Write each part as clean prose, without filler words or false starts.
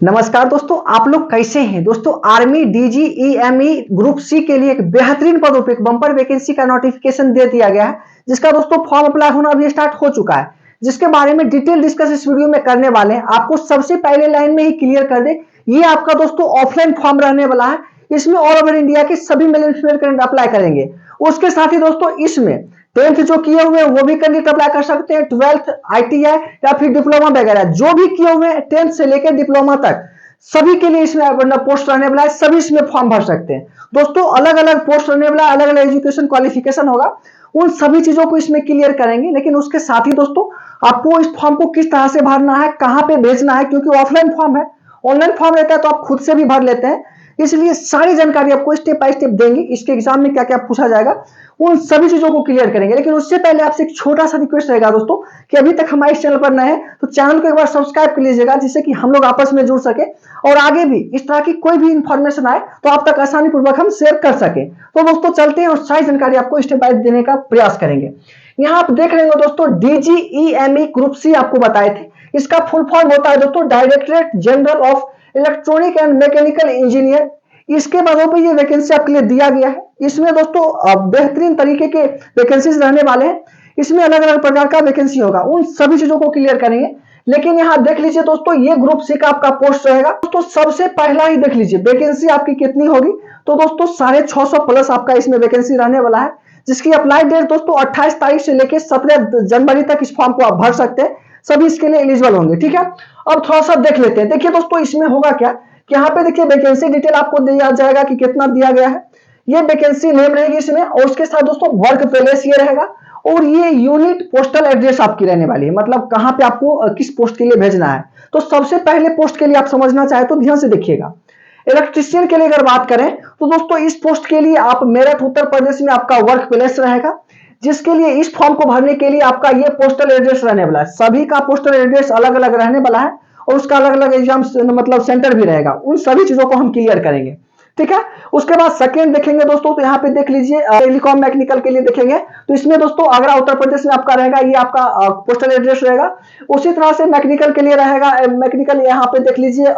नमस्कार दोस्तों, आप लोग कैसे हैं? दोस्तों, आर्मी डीजीईएमई ग्रुप सी के लिए एक बेहतरीन पदों पे एक बम्पर वैकेंसी का नोटिफिकेशन दे दिया गया है, जिसका दोस्तों फॉर्म अप्लाई होना अभी स्टार्ट हो चुका है, जिसके बारे में डिटेल डिस्कस इस वीडियो में करने वाले हैं। आपको सबसे पहले लाइन में ही क्लियर कर दे, ये आपका दोस्तों ऑफलाइन फॉर्म रहने वाला है। इसमें ऑल ओवर इंडिया के सभी male and female candidate apply करेंगे। उसके साथ ही दोस्तों इसमें 10th जो किए हुए हैं वो भी कैंडिडेट अप्लाई कर सकते हैं, 12th आईटीआई या फिर डिप्लोमा वगैरह जो भी किए हुए हैं 10th से लेकर डिप्लोमा तक सभी के लिए इसमें पोस्ट रहने वाला है। सभी इसमें फॉर्म भर सकते हैं। दोस्तों, अलग अलग पोस्ट रहने वाला है, अलग अलग एजुकेशन क्वालिफिकेशन होगा, उन सभी चीजों को इसमें क्लियर करेंगे। लेकिन उसके साथ ही दोस्तों आपको इस फॉर्म को किस तरह से भरना है, कहां पे भेजना है, क्योंकि ऑफलाइन फॉर्म है। ऑनलाइन फॉर्म रहता है तो आप खुद से भी भर लेते हैं, इसलिए सारी जानकारी आपको स्टेप बाय स्टेप देंगे। इसके एग्जाम में क्या क्या पूछा जाएगा उन सभी चीजों को क्लियर करेंगे। लेकिन उससे पहले आपसे एक छोटा सा रिक्वेस्ट रहेगा दोस्तों कि अभी तक हमारे चैनल पर नए हैं तो चैनल को एक बार सब्सक्राइब कर लीजिएगा, जिससे कि हम लोग आपस में जुड़ सके और आगे भी इस तरह की कोई भी इंफॉर्मेशन आए तो आप तक आसानी पूर्वक हम शेयर कर सके। तो दोस्तों चलते हैं और सारी जानकारी आपको स्टेप बाय देने का प्रयास करेंगे। यहाँ आप देख रहे हो दोस्तों, डीजीईएमई ग्रुप सी आपको बताए थे। इसका फुल फॉर्म होता है दोस्तों directorate general of electronic and mechanical engineer. इसके पदों पे ये वैकेंसी आपके लिए दिया गया है। इसमें दोस्तों बेहतरीन तरीके के वैकेंसीज रहने वाले हैं। इसमें अलग अलग प्रकार का वैकेंसी होगा, उन सभी चीजों को क्लियर करेंगे। लेकिन यहाँ देख लीजिए दोस्तों, ये ग्रुप सी का आपका पोस्ट रहेगा। दोस्तों सबसे पहला ही देख लीजिए वैकेंसी आपकी कितनी होगी। तो दोस्तों 650 प्लस आपका इसमें वैकेंसी रहने वाला है, जिसकी अप्लाई डेट दोस्तों 28 तारीख से लेकर 17 जनवरी तक इस फॉर्म को आप भर सकते हैं। सभी इसके लिए एलिजिबल होंगे, ठीक है। अब थोड़ा सा देख लेते हैं। देखिए दोस्तों, इसमें होगा क्या कि यहाँ पे देखिए वैकेंसी डिटेल आपको दिया जाएगा कि कितना दिया गया है। ये वैकेंसी नेम रहेगी इसमें, और उसके साथ दोस्तों वर्क प्लेस ये रहेगा, और ये यूनिट पोस्टल एड्रेस आपकी रहने वाली है, मतलब कहां पे आपको किस पोस्ट के लिए भेजना है। तो सबसे पहले पोस्ट के लिए आप समझना चाहे तो ध्यान से देखिएगा। इलेक्ट्रिशियन के लिए अगर बात करें तो दोस्तों इस पोस्ट के लिए आप मेरठ उत्तर प्रदेश में आपका वर्क प्लेस रहेगा, जिसके लिए इस फॉर्म को भरने के लिए आपका ये पोस्टल एड्रेस रहने वाला है। सभी का पोस्टल एड्रेस अलग अलग रहने वाला है, और उसका अलग अलग एग्जाम मतलब सेंटर भी रहेगा। उन सभी चीजों को हम क्लियर करेंगे, ठीक है। उसके बाद सेकंड देखेंगे दोस्तों, तो यहाँ पे देख लीजिए टेलीकॉम मैकेनिकल के लिए देखेंगे तो इसमें दोस्तों आगरा उत्तर प्रदेश में आपका रहेगा, ये आपका पोस्टल एड्रेस रहेगा। उसी तरह से मैकेनिकल के लिए रहेगा, मैकेनिकल यहाँ पे देख लीजिए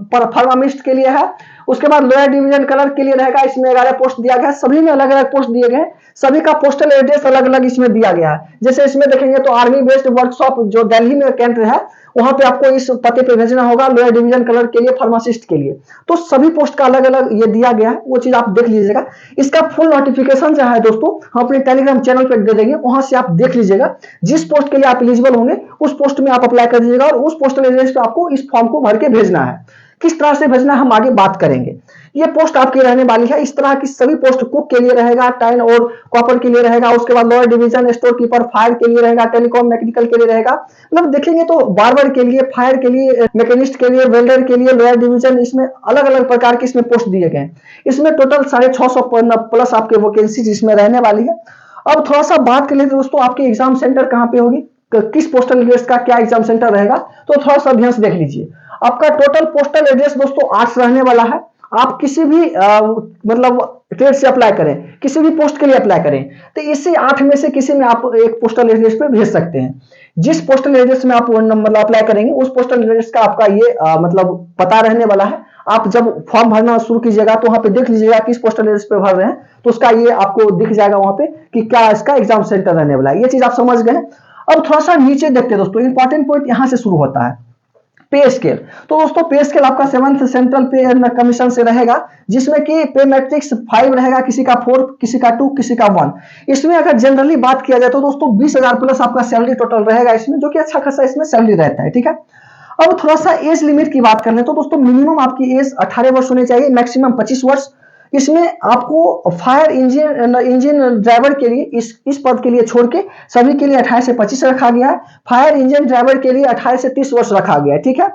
फार्मासिस्ट के लिए है। उसके बाद लोअर डिवीजन कलर के लिए रहेगा, इसमें 11 पोस्ट दिया गया है। सभी में अलग अलग पोस्ट दिए गए हैं, सभी का पोस्टल एड्रेस अलग अलग इसमें दिया गया है। जैसे इसमें देखेंगे तो आर्मी बेस्ड वर्कशॉप जो दिल्ली में केंद्र है, वहां पे आपको इस पते पे भेजना होगा, लोअर डिवीजन कलर के लिए, फार्मासिस्ट के लिए। तो सभी पोस्ट का अलग अलग ये दिया गया है, वो चीज आप देख लीजिएगा। इसका फुल नोटिफिकेशन जो है दोस्तों हम अपने टेलीग्राम चैनल पे दे देंगे, वहां से आप देख लीजिएगा। जिस पोस्ट के लिए आप एलिजिबल होंगे उस पोस्ट में आप अप्लाई कर दीजिएगा, और उस पोस्टल एड्रेस पे आपको इस फॉर्म को भर के भेजना है। किस तरह से भेजना हम आगे बात करेंगे। ये पोस्ट आपकी रहने वाली है। इस तरह की सभी पोस्ट कुक के लिए रहेगा, टाइन और कॉपर के लिए रहेगा। उसके बाद lower division store keeper fire के लिए रहेगा, टेलीकॉम मैकेनिकल के लिए रहेगा। मतलब देखेंगे तो बार्बर के लिए, फायर के लिए, मैकेनिस्ट के लिए, वेल्डर के लिए, लोअर डिवीजन, इसमें अलग अलग प्रकार के इसमें पोस्ट दिए गए। इसमें टोटल 650 प्लस आपके वैकेंसी इसमें रहने वाली है। अब थोड़ा सा बात कर लेते दोस्तों, आपके एग्जाम सेंटर कहाँ पे होगी, किस पोस्टल एड्रेस का क्या एग्जाम सेंटर रहेगा, तो थोड़ा सा ध्यान से देख लीजिए। आपका टोटल पोस्टल एड्रेस दोस्तों 8 रहने वाला है। आप किसी भी मतलब ट्रेड से अप्लाई करें, किसी भी पोस्ट के लिए अप्लाई करें, तो इसी 8 में से किसी में आप एक पोस्टल एड्रेस पे भेज सकते हैं। जिस पोस्टल एड्रेस में आप मतलब अप्लाई करेंगे उस पोस्टल एड्रेस का आपका ये मतलब पता रहने वाला है। आप जब फॉर्म भरना शुरू कीजिएगा तो वहां पे देख लीजिएगा किस पोस्टल एड्रेस पे भर रहे हैं, तो उसका ये आपको दिख जाएगा वहां पे कि क्या इसका एग्जाम सेंटर रहने वाला है। ये चीज आप समझ गए। अब थोड़ा सा नीचे देखते हैं दोस्तों, इंपॉर्टेंट पॉइंट यहां से शुरू होता है, पे स्केल। तो दोस्तों पे स्केल आपका 7th सेंट्रल पे कमीशन से रहेगा, जिसमें कि पे मैट्रिक्स 5 रहेगा, किसी का 4, किसी का 2, किसी का 1। इसमें अगर जनरली बात किया जाए तो दोस्तों 20,000 प्लस आपका सैलरी टोटल रहेगा इसमें, जो कि अच्छा खासा इसमें सैलरी रहता है, ठीक है। अब थोड़ा सा एज लिमिट की बात कर ले तो दोस्तों मिनिमम आपकी एज 18 वर्ष होनी चाहिए, मैक्सिमम 25 वर्ष। इसमें आपको फायर इंजन ड्राइवर के लिए इस पद के लिए छोड़ के सभी के लिए 18 से 25 रखा गया है। फायर इंजन ड्राइवर के लिए 18 से 30 वर्ष रखा गया है, ठीक है।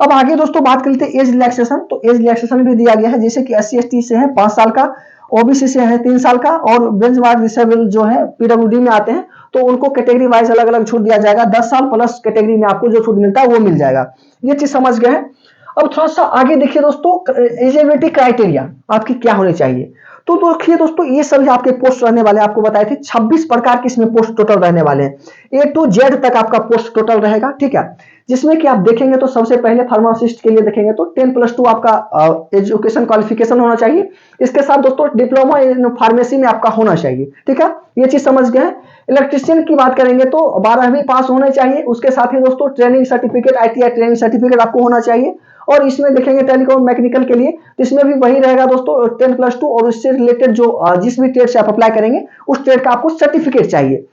अब आगे दोस्तों बात कर लेते हैं एज रिलैक्सेशन। तो एज रिलैक्सेशन भी दिया गया है, जैसे कि SC/ST से है 5 साल का, ओबीसी से है 3 साल का, और बेंचमार्क डिसेबल जो है PWD में आते हैं तो उनको कैटेगरी वाइज अलग अलग छूट दिया जाएगा। 10 साल प्लस कैटेगरी में आपको जो छूट मिलता है वो मिल जाएगा। ये चीज समझ गए हैं। अब थोड़ा सा आगे देखिए दोस्तों, एलिजिबिलिटी क्राइटेरिया आपकी क्या होनी चाहिए। तो देखिए दोस्तों, ये सभी आपके पोस्ट रहने वाले, आपको बताए थे 26 प्रकार के इसमें पोस्ट टोटल रहने वाले हैं। A to Z तक आपका पोस्ट टोटल रहेगा, ठीक है। जिसमें कि आप देखेंगे तो सबसे पहले फार्मासिस्ट के लिए देखेंगे तो 10+2 आपका एजुकेशन क्वालिफिकेशन होना चाहिए। इसके साथ दोस्तों डिप्लोमा इन फार्मेसी में आपका होना चाहिए, ठीक है, ये चीज समझ गए। इलेक्ट्रिशियन की बात करेंगे तो 12वीं पास होने चाहिए। उसके साथ ही दोस्तों training certificate, ITI training certificate आपको होना चाहिए। और इसमें देखेंगे टेलीकॉम मैकेनिकल के लिए, तो इसमें भी वही रहेगा दोस्तों 10+2, और उससे रिलेटेड जो जिस भी ट्रेड से आप अप्लाई करेंगे उस ट्रेड का आपको सर्टिफिकेट चाहिए।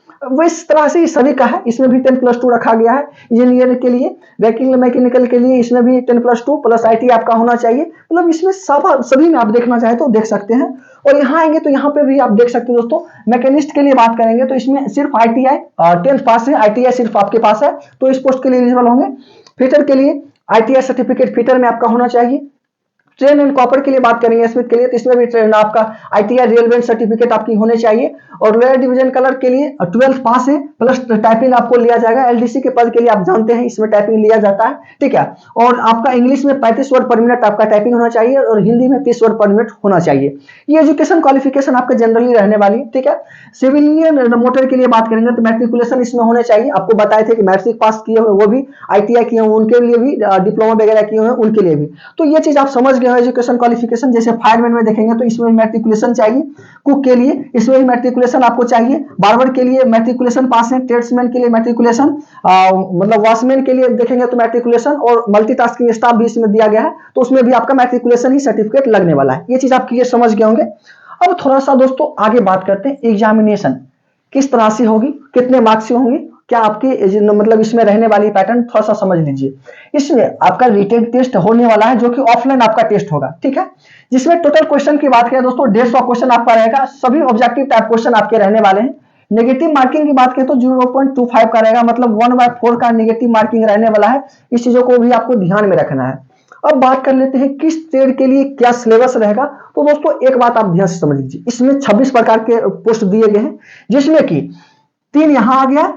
इस तरह से सभी का है, इसमें भी 10+2 रखा गया है। इंजीनियर के लिए, व्हीकल मैकेनिकल के लिए इसमें भी 10+2 प्लस ITI आपका होना चाहिए। मतलब इसमें सभी में आप देखना चाहे तो देख सकते हैं। और यहाँ आएंगे तो यहाँ पे भी आप देख सकते हो दोस्तों, मैकेनिस्ट के लिए बात करेंगे तो इसमें सिर्फ ITI 10th पास है, ITI सिर्फ आपके पास है तो इस पोस्ट के लिए एलिजिबल होंगे। फिटर के लिए ITI सर्टिफिकेट फिटर में आपका होना चाहिए। ट्रेन एंड कॉपर के लिए बात करेंगे स्मिथ के लिए, तो इसमें भी ट्रेन आपका ITI रेलवेंट सर्टिफिकेट आपकी होने चाहिए। और लोअर डिवीजन कलर के लिए 12th पास है प्लस टाइपिंग आपको लिया जाएगा। LDC के पद के लिए आप जानते हैं इसमें टाइपिंग लिया जाता है, ठीक है। और आपका इंग्लिश में 35 वर्ड पर मिनट आपका टाइपिंग होना चाहिए और हिंदी में 30 वर्ड पर मिनट होना चाहिए। ये एजुकेशन क्वालिफिकेशन आपके जनरली रहने वाली है, ठीक है। सिविलियन मोटर के लिए बात करेंगे तो मैट्रिकुलेशन इसमें होने चाहिए। आपको बताए थे कि मैट्रिक पास किए हुए वो भी, ITI किए हुए उनके लिए भी, डिप्लोमा वगैरह किए हुए उनके लिए भी। तो ये चीज आप समझ गए हो एजुकेशन क्वालिफिकेशन। जैसे फायरमैन में देखेंगे तो इसमें मैट्रिकुलेशन चाहिए, कुक के लिए इसमें भी मैट्रिकुलेशन आपको चाहिए, बार्बर के लिए मैट्रिकुलेशन पास है, ट्रेड्समैन के लिए मैट्रिकुलेशन, मतलब वॉशमैन के लिए देखेंगे तो मैट्रिकुलेशन, और मल्टीटास्किंग स्टाफ भी इसमें दिया गया है तो उसमें भी आपका मैट्रिकुलेशन ही सर्टिफिकेट लगने वाला है। ये चीज आप क्लियर समझ गए होंगे। अब थोड़ा सा दोस्तों आगे बात करते हैं, एग्जामिनेशन किस तरह से होगी, कितने मार्क्स से होंगे, क्या आपके मतलब इसमें रहने वाली पैटर्न थोड़ा सा समझ लीजिए। इसमें आपका रिटेन टेस्ट होने वाला है जो कि ऑफलाइन आपका टेस्ट होगा, ठीक है। जिसमें टोटल क्वेश्चन की बात करें दोस्तों 150 क्वेश्चन आपका रहेगा, सभी ऑब्जेक्टिव टाइप क्वेश्चन आपके रहने वाले हैं। नेगेटिव मार्किंग की बात करें तो 0.25 का रहेगा, मतलब 1/4 का नेगेटिव मार्किंग रहने वाला है। इस चीजों को भी आपको ध्यान में रखना है। अब बात कर लेते हैं किस ट्रेड के लिए क्या सिलेबस रहेगा। तो दोस्तों एक बात आप ध्यान से समझ लीजिए, इसमें 26 प्रकार के पोस्ट दिए गए हैं, जिसमें कि 3 यहां आ गया,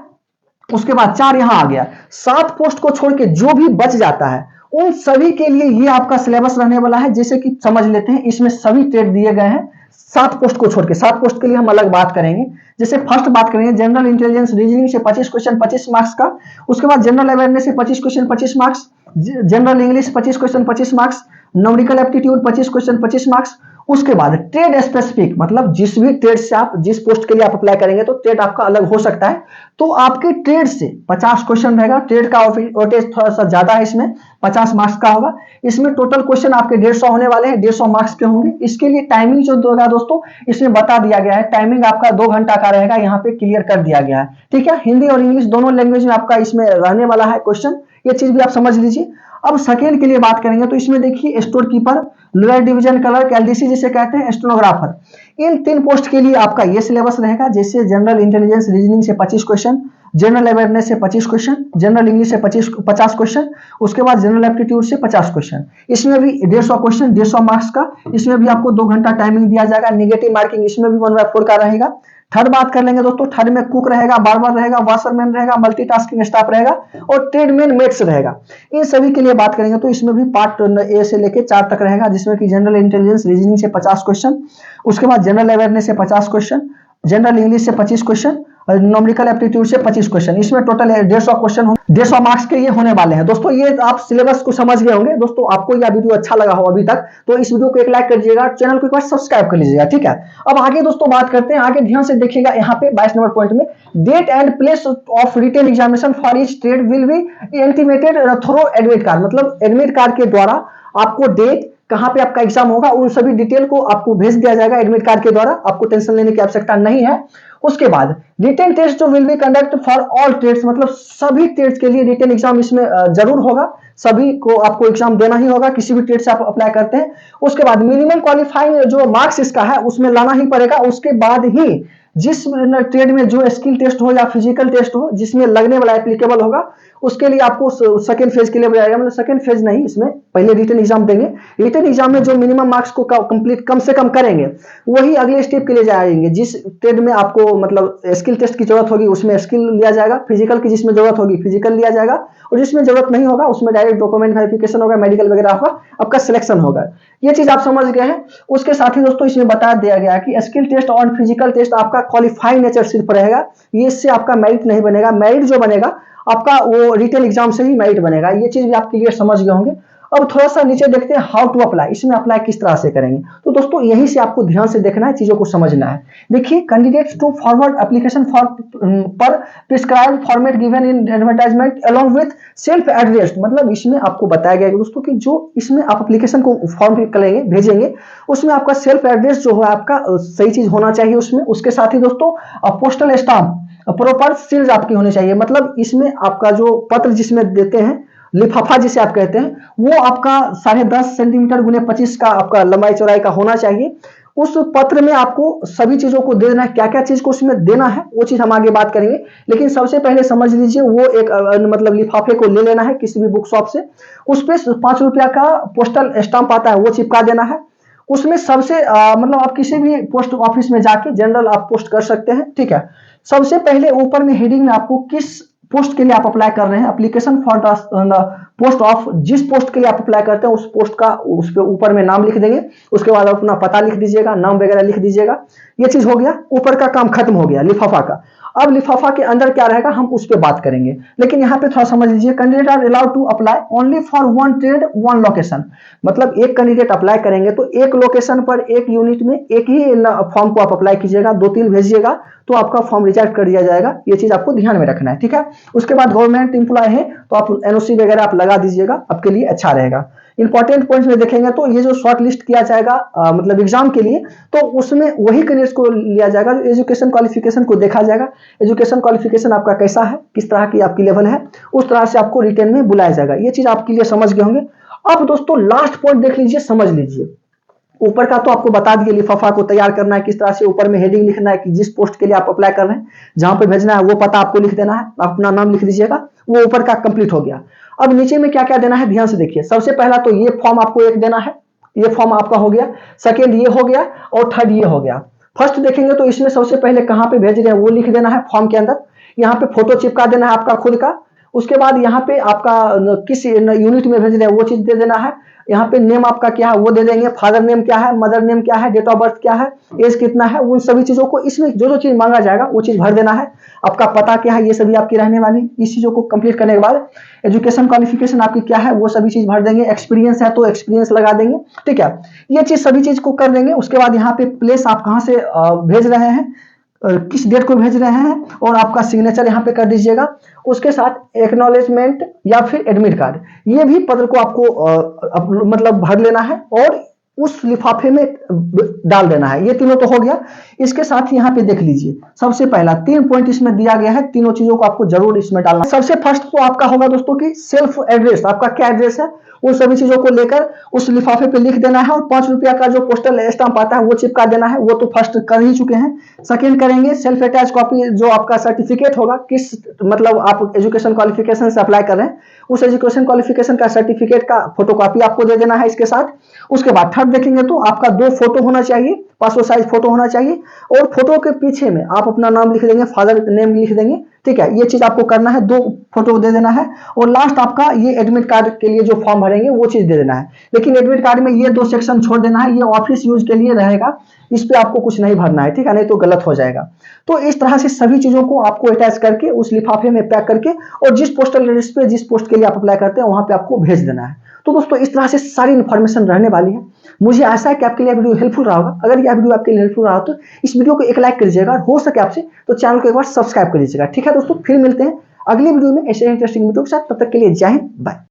उसके बाद 4 यहां आ गया, 7 पोस्ट को छोड़ के जो भी बच जाता है उन सभी के लिए ये आपका सिलेबस रहने वाला है। जैसे कि समझ लेते हैं, इसमें सभी ट्रेड दिए गए हैं 7 पोस्ट को छोड़ के। 7 पोस्ट के लिए हम अलग बात करेंगे। जैसे फर्स्ट बात करेंगे जनरल इंटेलिजेंस रीजनिंग से 25 क्वेश्चन 25 मार्क्स का, उसके बाद जनरल अवेयरनेस से 25 question 25 marks, general English 25 question 25 marks, numerical aptitude 25 question 25 marks. उसके बाद ट्रेड स्पेसिफिक, मतलब जिस भी ट्रेड से आप जिस पोस्ट के लिए आप अप्लाई करेंगे तो ट्रेड आपका अलग हो सकता है, तो आपके ट्रेड से 50 क्वेश्चन रहेगा। ट्रेड का वेटेज थोड़ा सा ज्यादा है, इसमें 50 मार्क्स का होगा। इसमें टोटल क्वेश्चन आपके 150 होने वाले हैं, 150 मार्क्स के होंगे। इसके लिए टाइमिंग जो होगा दोस्तों इसमें बता दिया गया है, टाइमिंग आपका 2 घंटा का रहेगा, यहाँ पे क्लियर कर दिया गया है, ठीक है। हिंदी और इंग्लिश दोनों लैंग्वेज में आपका इसमें रहने वाला है क्वेश्चन, ये चीज भी आप समझ लीजिए। अब सेकेंड के लिए बात करेंगे तो इसमें देखिए store keeper, lower division clerk, LDC जिसे कहते हैं, स्टेनोग्राफर, इन 3 पोस्ट के लिए आपका ये सिलेबस रहेगा। जैसे जनरल इंटेलिजेंस रीजनिंग से 25 क्वेश्चन, जनरल अवेयरनेस से 25 क्वेश्चन, जनरल इंग्लिश से 50 क्वेश्चन, उसके बाद जनरल एप्टीट्यूड से 50 क्वेश्चन। इसमें भी 150 क्वेश्चन 150 मार्क्स का, इसमें भी आपको 2 घंटा टाइमिंग दिया जाएगा। नेगेटिव मार्किंग इसमें भी 1/4 का रहेगा। थर्ड बात कर लेंगे दोस्तों, थर्ड में कुक रहेगा, बार्बर रहेगा, वॉशरमैन रहेगा, मल्टीटास्किंग स्टाफ रहेगा और ट्रेडमैन मेट्स रहेगा। इन सभी के लिए बात करेंगे तो इसमें भी पार्ट A से लेके 4 तक रहेगा, जिसमें कि जनरल इंटेलिजेंस रीजनिंग से 50 क्वेश्चन, उसके बाद जनरल अवेयरनेस से 50 क्वेश्चन, जनरल इंग्लिश से 25 क्वेश्चन और न्यूमेरिकल एप्टीट्यूड से 25 क्वेश्चन। इसमें टोटल 150 क्वेश्चन 150 मार्क्स के ये होने वाले हैं। दोस्तों ये आप सिलेबस को समझ गए होंगे। दोस्तों आपको यह वीडियो अच्छा लगा हो अभी तक तो इस वीडियो को एक लाइक कर दीजिएगा, चैनल को एक बार सब्सक्राइब कर लीजिएगा, ठीक है। अब आगे दोस्तों बात करते हैं, आगे ध्यान से देखिएगा यहाँ पे 22 नंबर पॉइंट में, date and place of written examination for each trade will be intimated through admit card. मतलब एडमिट कार्ड के द्वारा आपको डेट, कहां पे आपका एग्जाम होगा, उन सभी डिटेल को आपको भेज दिया जाएगा एडमिट कार्ड के द्वारा। आपको टेंशन लेने की आवश्यकता नहीं है। उसके बाद रिटेन टेस्ट जो will be conduct for all trades, मतलब सभी ट्रेड्स के लिए रिटेन एग्जाम इसमें जरूर होगा, सभी को आपको एग्जाम देना ही होगा किसी भी ट्रेड से आप अप्लाई करते हैं। उसके बाद मिनिमम क्वालिफाइंग जो मार्क्स इसका है उसमें लाना ही पड़ेगा, उसके बाद ही जिस ट्रेड में जो स्किल टेस्ट हो या फिजिकल टेस्ट हो जिसमें लगने वाला एप्लीकेबल होगा, उसके लिए आपको सेकंड फेज के लिए बुलाएगा। मतलब सेकंड फेज नहीं, इसमें पहले रिटन एग्जाम देंगे, रिटन एग्जाम में जो मिनिमम मार्क्स को कंप्लीट कम से कम करेंगे वही अगले स्टेप के लिए जाएंगे। जिस ट्रेड में आपको मतलब स्किल टेस्ट की जरूरत होगी उसमें स्किल लिया जाएगा, फिजिकल की जिसमें जरूरत होगी फिजिकल लिया जाएगा, और जिसमें जरूरत नहीं होगा उसमें डायरेक्ट डॉक्यूमेंट वेरिफिकेशन होगा, मेडिकल वगैरह होगा, आपका सिलेक्शन होगा। ये चीज आप समझ गए हैं। उसके साथ ही दोस्तों इसमें बता दिया गया कि स्किल टेस्ट और फिजिकल टेस्ट आपका क्वालिफाइंग नेचर सिर्फ रहेगा, ये इससे आपका मेरिट नहीं बनेगा। मेरिट जो बनेगा आपका वो रिटन एग्जाम से ही मेरिट बनेगा। ये चीज भी आप क्लियर समझ गए होंगे। अब थोड़ा सा नीचे देखते हैं हाउ टू अप्लाई, इसमें अप्लाई किस तरह से करेंगे। तो दोस्तों यहीं से आपको ध्यान से देखना है, चीजों को समझना है। देखिए, candidates to forward application for per prescribed format given in advertisement along with self address. मतलब इसमें आपको बताया गया है दोस्तों कि जो इसमें आप एप्लीकेशन को फॉर्म करेंगे भेजेंगे उसमें आपका सेल्फ एड्रेस जो है आपका सही चीज होना चाहिए उसमें। उसके साथ ही दोस्तों पोस्टल स्टाम्प प्रॉपर सील्स आपकी होनी चाहिए। मतलब इसमें आपका जो पत्र जिसमें देते हैं, लिफाफा जिसे आप कहते हैं, वो आपका 10.5 सेंटीमीटर गुने 25 का आपका लंबाई चौड़ाई का होना चाहिए। उस पत्र में आपको सभी चीजों को दे देना है, क्या क्या चीज को उसमें देना है वो चीज हम आगे बात करेंगे। लेकिन सबसे पहले समझ लीजिए, वो एक मतलब लिफाफे को ले लेना है किसी भी बुक शॉप से, उस पर 5 रुपया का पोस्टल स्टाम्प आता है वो चिपका देना है। उसमें सबसे मतलब आप किसी भी पोस्ट ऑफिस में जाके जनरल आप पोस्ट कर सकते हैं, ठीक है। सबसे पहले ऊपर में हेडिंग में आपको किस पोस्ट के लिए आप अप्लाई कर रहे हैं, application for the post of, जिस पोस्ट के लिए आप अप्लाई करते हैं उस पोस्ट का उस पे ऊपर में नाम लिख देंगे। उसके बाद अपना पता लिख दीजिएगा, नाम वगैरह लिख दीजिएगा। ये चीज हो गया, ऊपर का काम खत्म हो गया लिफाफा का। अब लिफाफा के अंदर क्या रहेगा हम उस पर बात करेंगे। लेकिन यहाँ पे थोड़ा समझ लीजिए, candidate are allowed to apply only for one trade one location. मतलब एक कैंडिडेट अप्लाई करेंगे तो एक लोकेशन पर एक यूनिट में एक ही फॉर्म को आप अप्लाई कीजिएगा, 2-3 भेजिएगा तो आपका फॉर्म रिजेक्ट कर दिया जाएगा। ये चीज आपको ध्यान में रखना है, ठीक है। उसके बाद गवर्नमेंट एम्प्लॉय है तो आप एनओसी वगैरह आप लगा दीजिएगा, आपके लिए अच्छा रहेगा। इंपॉर्टेंट पॉइंट्स में देखेंगे तो ये जो शॉर्ट लिस्ट किया जाएगा मतलब एग्जाम के लिए, तो उसमें वही कैंडिडेट्स को लिया जाएगा जो एजुकेशन क्वालिफिकेशन को देखा जाएगा। एजुकेशन क्वालिफिकेशन आपका कैसा है, किस तरह की आपकी लेवल है, उस तरह से आपको रिटेन में बुलाया जाएगा। ये चीज आपके लिए समझ गए होंगे। अब दोस्तों लास्ट पॉइंट देख लीजिए, समझ लीजिए। ऊपर का तो आपको बता दिए लिफाफा को तैयार करना है किस तरह से, ऊपर में हेडिंग लिखना है कि जिस पोस्ट के लिए आप अप्लाई कर रहे हैं, जहां पे भेजना है वो पता आपको लिख देना है, अपना नाम लिख दीजिएगा। वो ऊपर का कंप्लीट हो गया। अब नीचे में क्या क्या देना है ध्यान से देखिए। सबसे पहला तो ये फॉर्म आपको एक देना है, ये फॉर्म आपका हो गया। सेकेंड ये हो गया और थर्ड ये हो गया। फर्स्ट देखेंगे तो इसमें सबसे पहले कहां पे भेज रहे हैं वो लिख देना है फॉर्म के अंदर। यहाँ पे फोटो चिपका देना है आपका खुद का। उसके बाद यहाँ पे आपका किस यूनिट में भेज रहे हैं वो चीज दे देना है। यहाँ पे नेम आपका क्या है वो दे देंगे, फादर नेम क्या है, मदर नेम क्या है, डेट ऑफ बर्थ क्या है, एज कितना है, उन सभी चीजों को इसमें जो जो चीज मांगा जाएगा वो चीज भर देना है। आपका पता क्या है ये सभी आपकी रहने वाली। इस चीजों को कंप्लीट करने के बाद एजुकेशन क्वालिफिकेशन आपकी क्या है वो सभी चीज भर देंगे। एक्सपीरियंस है तो एक्सपीरियंस लगा देंगे, ठीक है। ये चीज सभी चीज को कर देंगे। उसके बाद यहाँ पे प्लेस आप कहाँ से भेज रहे हैं, किस डेट को भेज रहे हैं, और आपका सिग्नेचर यहाँ पे कर दीजिएगा। उसके साथ एक्नॉलेजमेंट या फिर एडमिट कार्ड, ये भी पत्र को आपको मतलब भर लेना है और उस लिफाफे में डाल देना है। ये तीनों तो हो गया। इसके साथ यहाँ पे देख लीजिए, सबसे पहला 3 पॉइंट इसमें दिया गया है, तीनों चीजों को आपको जरूर इसमें डालना है। सबसे फर्स्ट तो आपका होगा दोस्तों की सेल्फ एड्रेस, आपका क्या एड्रेस है उन सभी चीजों को लेकर उस लिफाफे पे लिख देना है। और 5 रुपया का जो पोस्टल स्टाम्प आता है वो चिपका देना है, वो तो फर्स्ट कर ही चुके हैं। सेकेंड करेंगे सेल्फ अटैच कॉपी, जो आपका सर्टिफिकेट होगा किस मतलब आप एजुकेशन क्वालिफिकेशन से अप्लाई कर रहे हैं उस एजुकेशन क्वालिफिकेशन का सर्टिफिकेट का फोटोकॉपी आपको दे देना है इसके साथ। उसके बाद थर्ड देखेंगे तो आपका 2 फोटो होना चाहिए, पासपोर्ट साइज फोटो होना चाहिए, और फोटो के पीछे में आप अपना नाम लिख देंगे, फादर नेम लिख देंगे, ठीक है। ये चीज आपको करना है, 2 फोटो दे देना है। और लास्ट आपका ये एडमिट कार्ड के लिए जो फॉर्म भरेंगे वो चीज दे देना है। लेकिन एडमिट कार्ड में ये 2 सेक्शन छोड़ देना है, ये ऑफिस यूज के लिए रहेगा, इस पे आपको कुछ नहीं भरना है, ठीक है, नहीं तो गलत हो जाएगा। तो इस तरह से सभी चीजों को आपको अटैच करके उस लिफाफे में पैक करके और जिस पोस्टल एड्रेस पे जिस पोस्ट के लिए आप अप्लाई करते हैं वहां पे आपको भेज देना है। तो दोस्तों इस तरह से सारी इन्फॉर्मेशन रहने वाली है। मुझे आशा है कि आपके लिए वीडियो हेल्पफुल रहा होगा। अगर यह वीडियो आपके लिए हेल्पफुल रहा हो तो इस वीडियो को एक लाइक कर दीजिएगा, और हो सके आपसे तो चैनल को एक बार सब्सक्राइब कर लीजिएगा, ठीक है दोस्तों। फिर मिलते हैं अगली वीडियो में ऐसे इंटरेस्टिंग वीडियो के साथ। तब तक के लिए जय हिंद, बाय।